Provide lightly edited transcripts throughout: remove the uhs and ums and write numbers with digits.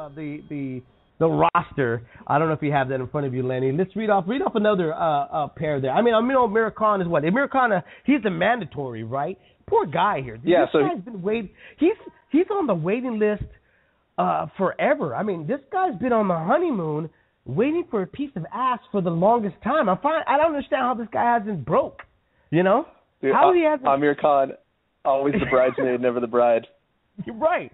the roster. I don't know if you have that in front of you, Lenny. Let's read off another pair there. I mean, AMIR KHAN is what? AMIR KHAN, he's the mandatory, right? Poor guy here. Yeah, this guy's been waiting. He's on the waiting list forever. I mean, this guy's been on the honeymoon waiting for a piece of ass for the longest time. I don't understand how this guy hasn't broke. You know? Dude, how he hasn't. AMIR KHAN, always the bridesmaid, never the bride. You're right.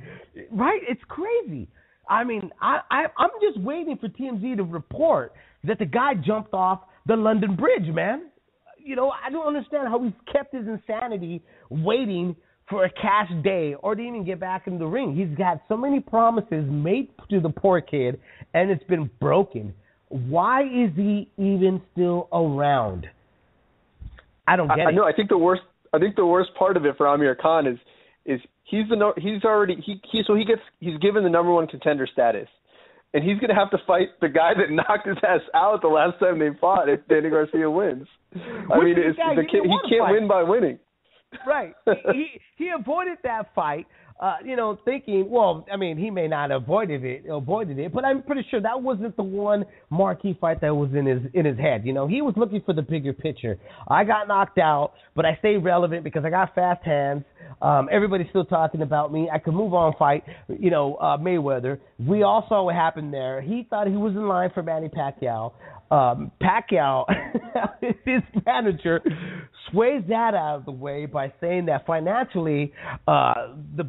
Right? It's crazy. I mean, I'm just waiting for TMZ to report that the guy jumped off the London Bridge, man. You know, I don't understand how he's kept his insanity waiting for a cash day or to even get back in the ring. He's got so many promises made to the poor kid, and it's been broken. Why is he even still around? I don't get it. No, I think the worst part of it for AMIR KHAN is he's given the number one contender status, and he's going to have to fight the guy that knocked his ass out the last time they fought if Danny Garcia wins. I mean, he can't win by winning. Right. He avoided that fight, thinking, well, I mean, he may not have avoided it, but I'm pretty sure that wasn't the one marquee fight that was in his head. You know, he was looking for the bigger picture. I got knocked out, but I stayed relevant because I got fast hands. Everybody's still talking about me. I could move on, fight, Mayweather. We all saw what happened there. He thought he was in line for Manny Pacquiao. Pacquiao, his manager, sways that out of the way by saying that financially, the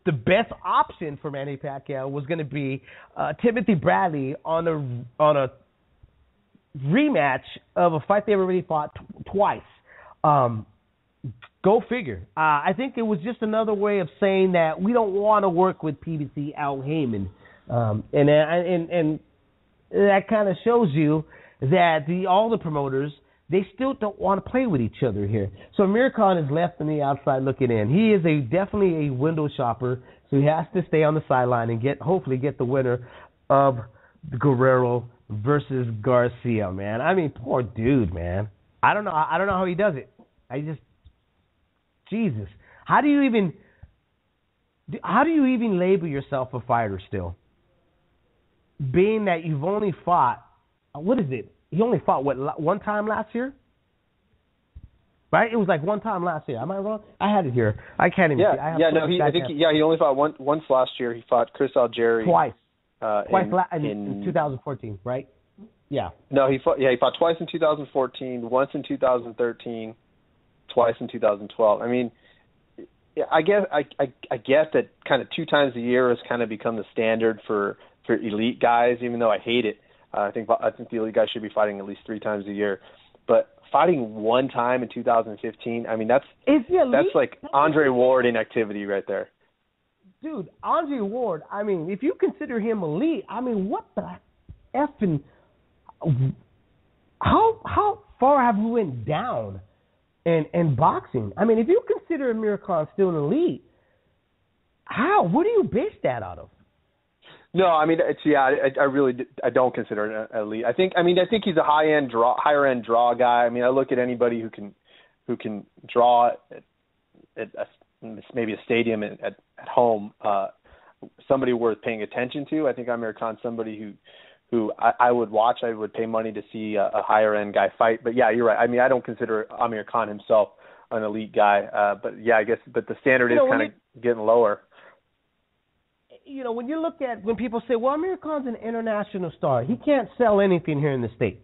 best option for Manny Pacquiao was going to be Timothy Bradley on a rematch of a fight they already fought twice. Go figure. I think it was just another way of saying that we don't want to work with PBC Al Heyman, and that kind of shows you that all the promoters, they still don't want to play with each other here. So AMIR KHAN is left on the outside looking in. He is definitely a window shopper, so he has to stay on the sideline and hopefully get the winner of Guerrero versus Garcia, man. I mean, poor dude, man. I don't know how he does it. Jesus. How do you even label yourself a fighter still? Being that you've only fought, what is it? He only fought, one time last year? Right? It was like one time last year. Am I wrong? I had it here. I can't even see. He only fought once last year. He fought Chris Algieri. Twice. In 2014, right? Yeah. No, he fought twice in 2014, once in 2013, twice in 2012. I mean, I guess that kind of 2 times a year has kind of become the standard for elite guys, even though I hate it. I think the elite guys should be fighting at least 3 times a year. But fighting one time in 2015, I mean, that's like Andre Ward inactivity right there. Dude, Andre Ward, I mean, if you consider him elite, I mean, what the effing – how far have we went down in boxing? I mean, if you consider AMIR KHAN still an elite, what do you base that out of? No, I mean, I don't consider it an elite. I think he's a higher end draw guy. I mean, I look at anybody who can draw at maybe a stadium at home, somebody worth paying attention to. I think AMIR KHAN somebody who I would watch. I would pay money to see a higher end guy fight. But yeah, you're right. I mean, I don't consider AMIR KHAN himself an elite guy. But yeah, I guess the standard is kind of getting lower. You know, when people say, well, AMIR KHAN's an international star, he can't sell anything here in the States.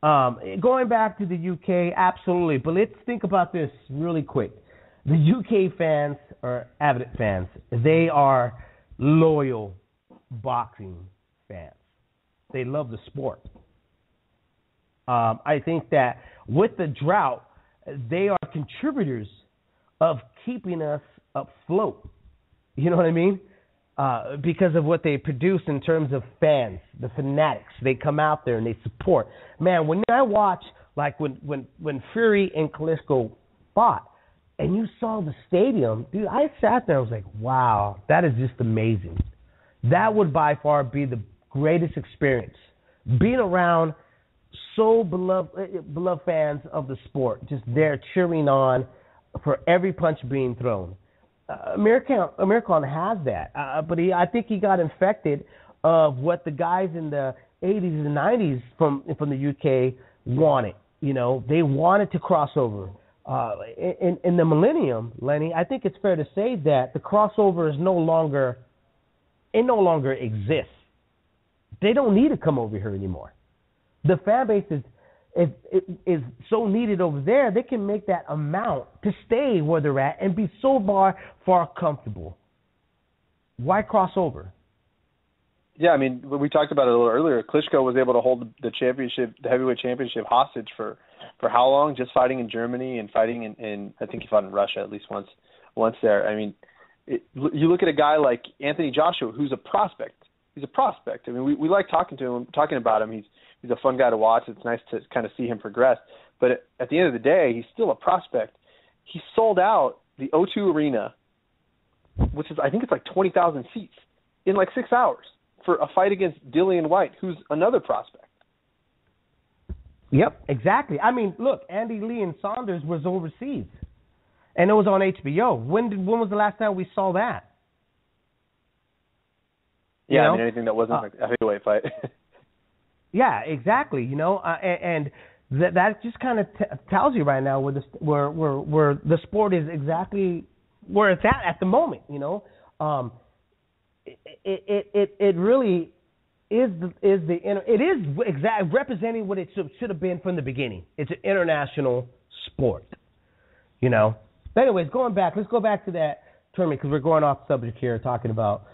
Going back to the UK, absolutely. But let's think about this really quick. The UK fans are avid fans. They are loyal boxing fans. They love the sport. I think that with the drought, they are contributors of keeping us afloat. You know what I mean? Because of what they produce in terms of fans, the fanatics. They come out there and they support. Man, when I watch, like when Fury and Klitschko fought, and you saw the stadium, dude, I sat there and was like, wow, that is just amazing. That would by far be the greatest experience. Being around so beloved fans of the sport, just there cheering on for every punch being thrown. AMIR Khan has that, but I think he got infected of what the guys in the 80s and 90s from the UK wanted. You know, they wanted to cross over. In the millennium, Lenny, I think it's fair to say that the crossover no longer exists. They don't need to come over here anymore. The fan base is so needed over there, they can make that amount to stay where they're at and be so far comfortable. Why cross over? Yeah, I mean, we talked about it a little earlier. Klitschko was able to hold the heavyweight championship hostage for how long? Just fighting in Germany and fighting in I think he fought in Russia at least once there. I mean, you look at a guy like Anthony Joshua, who's a prospect. He's a prospect. I mean, we like talking about him. He's a fun guy to watch. It's nice to kind of see him progress. But at the end of the day, he's still a prospect. He sold out the O2 Arena, which is, I think it's like 20,000 seats, in like 6 hours for a fight against Dillian White, who's another prospect. Yep, exactly. I mean, look, Andy Lee and Saunders was overseas, and it was on HBO. When was the last time we saw that? Yeah, I mean, anything that wasn't like a heavyweight fight. Yeah, exactly. You know, and that just kind of tells you right now where the sport is exactly where it's at the moment. You know, it really is representing what it should have been from the beginning. It's an international sport. You know. But anyways, let's go back to that tournament because we're going off subject here, talking about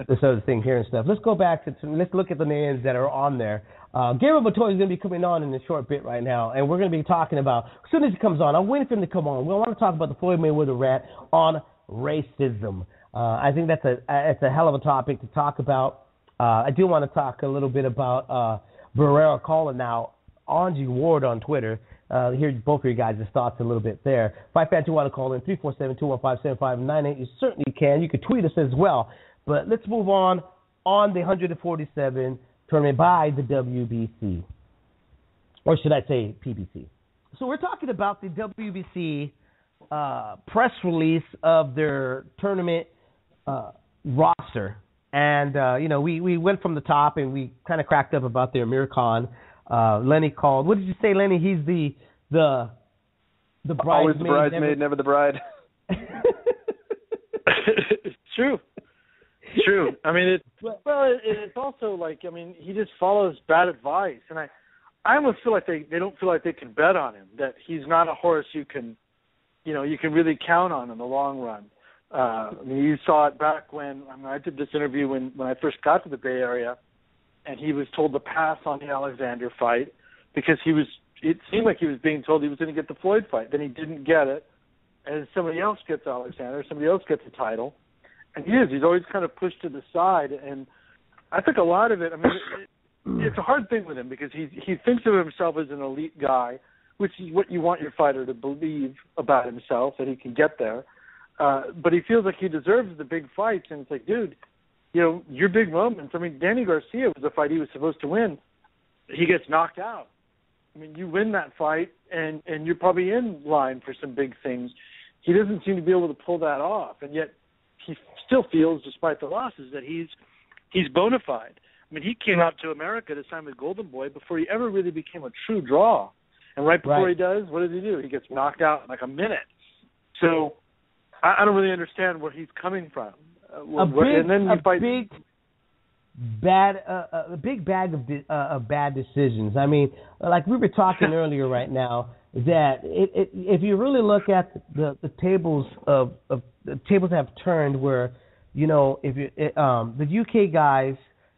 this other thing here and stuff. Let's go back let's look at the names that are on there. Gabriel Batoy is going to be coming on in a short bit right now, and we're going to be talking about, as soon as he comes on, I'm waiting for him to come on. We want to talk about the Floyd Mayweather rant on racism. I think it's a hell of a topic to talk about. I do want to talk a little bit about Barrera calling out Angie Ward on Twitter. Hear both of your guys' thoughts a little bit there. Fight fans who want to call in, 347-215-7598. You certainly can. You can tweet us as well. But let's move on the 147 tournament by the WBC. Or should I say PBC. So we're talking about the WBC press release of their tournament roster. And, we went from the top and we kind of cracked up about their AMIR KHAN. Lenny called. What did you say, Lenny? He's the bridesmaid. Always the bridesmaid, never the bride. It's true. It's true. I mean, it's also like, I mean, he just follows bad advice, and I almost feel like they don't feel like they can bet on him, that he's not a horse you can really count on in the long run. I mean, you saw it back when I did this interview when I first got to the Bay Area. And he was told to pass on the Alexander fight because it seemed like he was being told he was going to get the Floyd fight. Then he didn't get it. And somebody else gets Alexander, somebody else gets the title. And he's always kind of pushed to the side. And I think a lot of it, I mean, it's a hard thing with him because he thinks of himself as an elite guy, which is what you want your fighter to believe about himself, that he can get there. But he feels like he deserves the big fights. And it's like, dude, you know, your big moments. I mean, Danny Garcia was a fight he was supposed to win. He gets knocked out. I mean, you win that fight, and you're probably in line for some big things. He doesn't seem to be able to pull that off, and yet he still feels, despite the losses, that he's bona fide. I mean, he came out to America to sign with Golden Boy before he ever really became a true draw. And right before he does, what does he do? He gets knocked out in like a minute. So I don't really understand where he's coming from. A big bag of bad decisions. I mean, like we were talking earlier right now, that if you really look at the tables the tables have turned where, you know, if you the UK guys,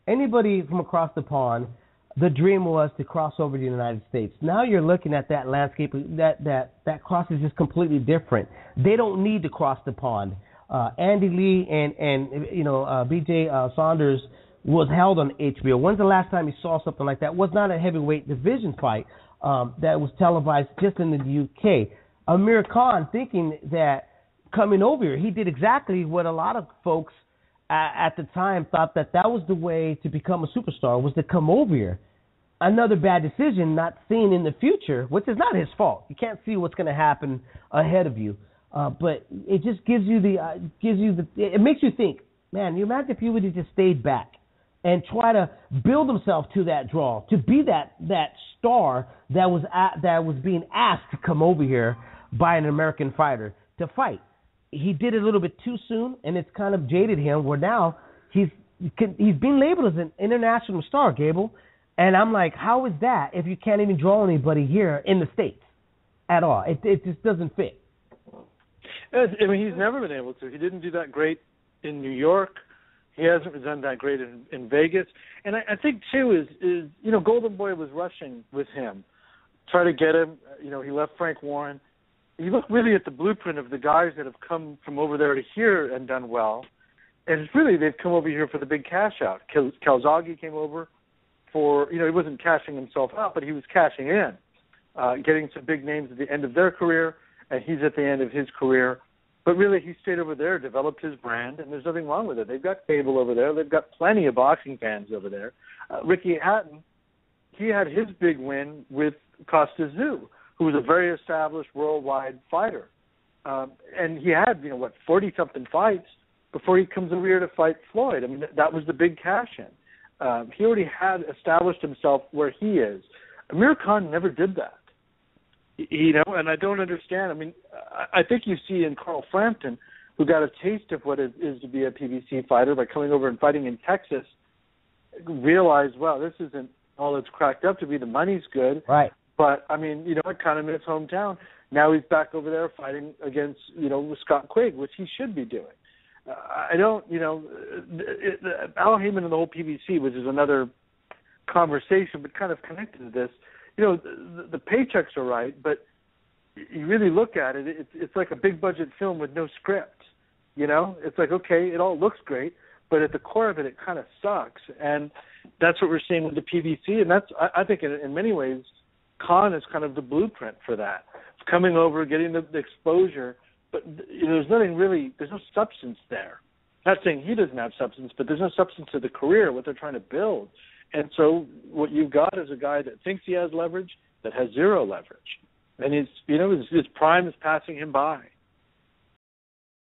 anybody from across the pond, the dream was to cross over to the United States. Now you're looking at that landscape, that cross is just completely different. They don't need to cross the pond. Andy Lee and BJ Saunders was held on HBO. When's the last time you saw something like that? Was not a heavyweight division fight that was televised just in the UK. AMIR KHAN, thinking that coming over here, he did exactly what a lot of folks at the time thought that was the way to become a superstar, was to come over here. Another bad decision, not seeing in the future, which is not his fault. You can't see what's going to happen ahead of you. But it just gives you it makes you think, man. You imagine if he would have just stayed back and try to build himself to that draw, to be that star that was being asked to come over here by an American fighter to fight. He did it a little bit too soon, and it's kind of jaded him. Where now he's being labeled as an international star, Gable. And I'm like, how is that if you can't even draw anybody here in the States at all? It just doesn't fit. I mean, he's never been able to. He didn't do that great in New York. He hasn't done that great in Vegas. And I think, too, is Golden Boy was rushing with him, try to get him. He left Frank Warren. You look really at the blueprint of the guys that have come from over there to here and done well. And it's really, they've come over here for the big cash out. Calzaghe came over for, he wasn't cashing himself out, but he was cashing in, getting some big names at the end of their career, and he's at the end of his career. But really, he stayed over there, developed his brand, and there's nothing wrong with it. They've got cable over there. They've got plenty of boxing fans over there. Ricky Hatton, he had his big win with Costa Zoo, who was a very established worldwide fighter. And he had, 40-something fights before he comes over here to fight Floyd. I mean, that was the big cash-in. He already had established himself where he is. AMIR Khan never did that. And I don't understand. I mean, I think you see in Carl Frampton, who got a taste of what it is to be a PBC fighter by coming over and fighting in Texas, realized, well, this isn't all it's cracked up to be. The money's good. Right. But, I mean, it kind of in his hometown. Now he's back over there fighting against, with Scott Quigg, which he should be doing. I don't, Al Heyman and the whole PBC, which is another conversation, but kind of connected to this. The paychecks are right, but you really look at it, it's like a big budget film with no script. It's like, okay, it all looks great, but at the core of it, it kind of sucks. And that's what we're seeing with the PBC. And that's, I think, in many ways, Khan is kind of the blueprint for that. It's coming over, getting the exposure, but there's nothing really, there's no substance there. Not saying he doesn't have substance, but there's no substance to the career, what they're trying to build. And so what you've got is a guy that thinks he has leverage, that has zero leverage. And his prime is passing him by.